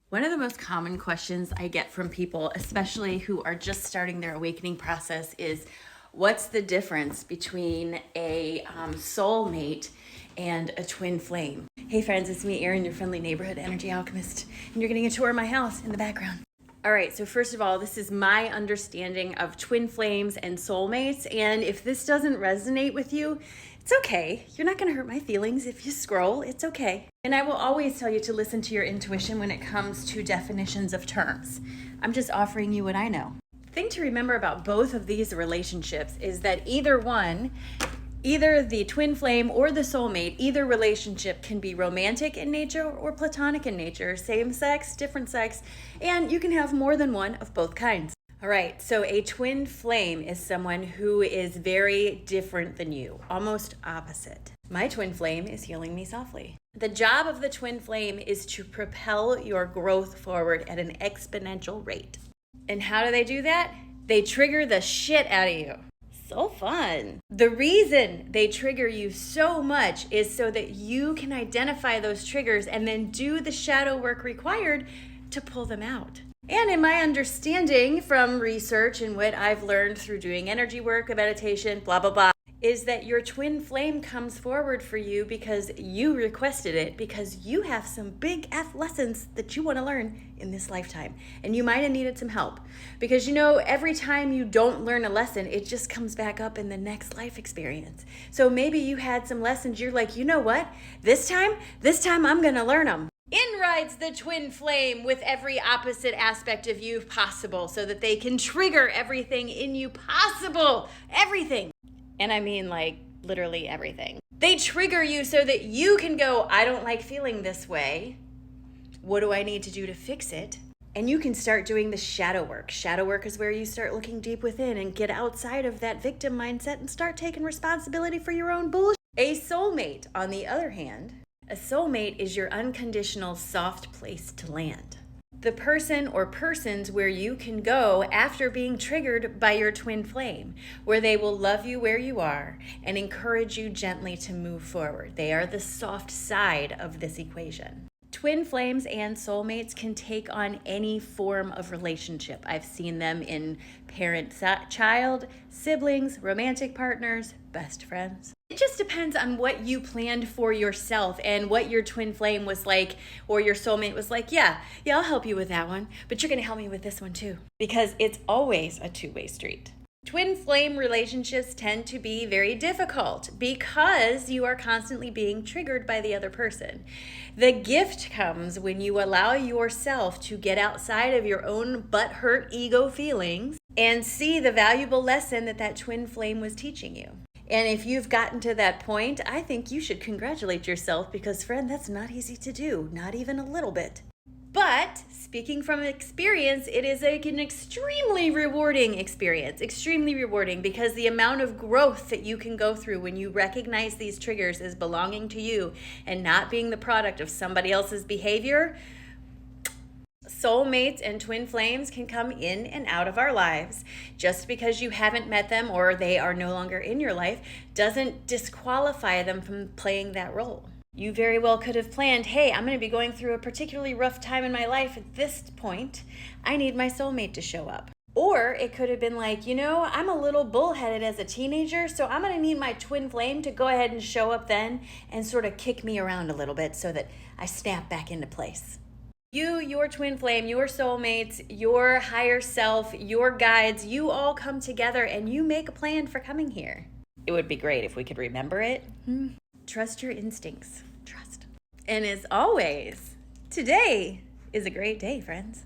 One of the most common questions I get from people, especially who are just starting their awakening process, is what's the difference between a soulmate and a twin flame? Hey friends, it's me, Erin, your friendly neighborhood energy alchemist, and you're getting a tour of my house in the background. All right, so first of all, this is my understanding of twin flames and soulmates, and if this doesn't resonate with you, it's okay. You're not going to hurt my feelings if you scroll. It's okay. And I will always tell you to listen to your intuition when it comes to definitions of terms. I'm just offering you what I know. The thing to remember about both of these relationships is that either the twin flame or the soulmate, either relationship can be romantic in nature or platonic in nature, same sex, different sex, and you can have more than one of both kinds. All right, so a twin flame is someone who is very different than you, almost opposite. My twin flame is healing me softly. The job of the twin flame is to propel your growth forward at an exponential rate. And how do they do that? They trigger the shit out of you. So fun. The reason they trigger you so much is so that you can identify those triggers and then do the shadow work required to pull them out. And in my understanding from research and what I've learned through doing energy work, meditation, blah, blah, blah, is that your twin flame comes forward for you because you requested it, because you have some big F lessons that you want to learn in this lifetime. And you might have needed some help because, every time you don't learn a lesson, it just comes back up in the next life experience. So maybe you had some lessons. You're like, you know what? This time I'm going to learn them. In rides the twin flame with every opposite aspect of you possible so that they can trigger everything in you possible. Everything. And I mean like literally everything. They trigger you so that you can go, I don't like feeling this way. What do I need to do to fix it? And you can start doing the shadow work. Shadow work is where you start looking deep within and get outside of that victim mindset and start taking responsibility for your own bullshit. A soulmate, on the other hand, a soulmate is your unconditional soft place to land. The person or persons where you can go after being triggered by your twin flame, where they will love you where you are and encourage you gently to move forward. They are the soft side of this equation. Twin flames and soulmates can take on any form of relationship. I've seen them in parent-child, siblings, romantic partners, best friends. It just depends on what you planned for yourself and what your twin flame was like or your soulmate was like, yeah, I'll help you with that one, but you're going to help me with this one too. Because it's always a two-way street. Twin flame relationships tend to be very difficult because you are constantly being triggered by the other person. The gift comes when you allow yourself to get outside of your own butthurt ego feelings and see the valuable lesson that twin flame was teaching you. And if you've gotten to that point, I think you should congratulate yourself because, friend, that's not easy to do, not even a little bit. But speaking from experience, it is an extremely rewarding experience, extremely rewarding because the amount of growth that you can go through when you recognize these triggers as belonging to you and not being the product of somebody else's behavior. Soulmates and twin flames can come in and out of our lives. Just because you haven't met them or they are no longer in your life doesn't disqualify them from playing that role. You very well could have planned, hey, I'm going to be going through a particularly rough time in my life at this point. I need my soulmate to show up. Or it could have been like, I'm a little bullheaded as a teenager, so I'm going to need my twin flame to go ahead and show up then and sort of kick me around a little bit so that I snap back into place. You, your twin flame, your soulmates, your higher self, your guides, you all come together and you make a plan for coming here. It would be great if we could remember it. Trust your instincts. Trust. And as always, today is a great day, friends.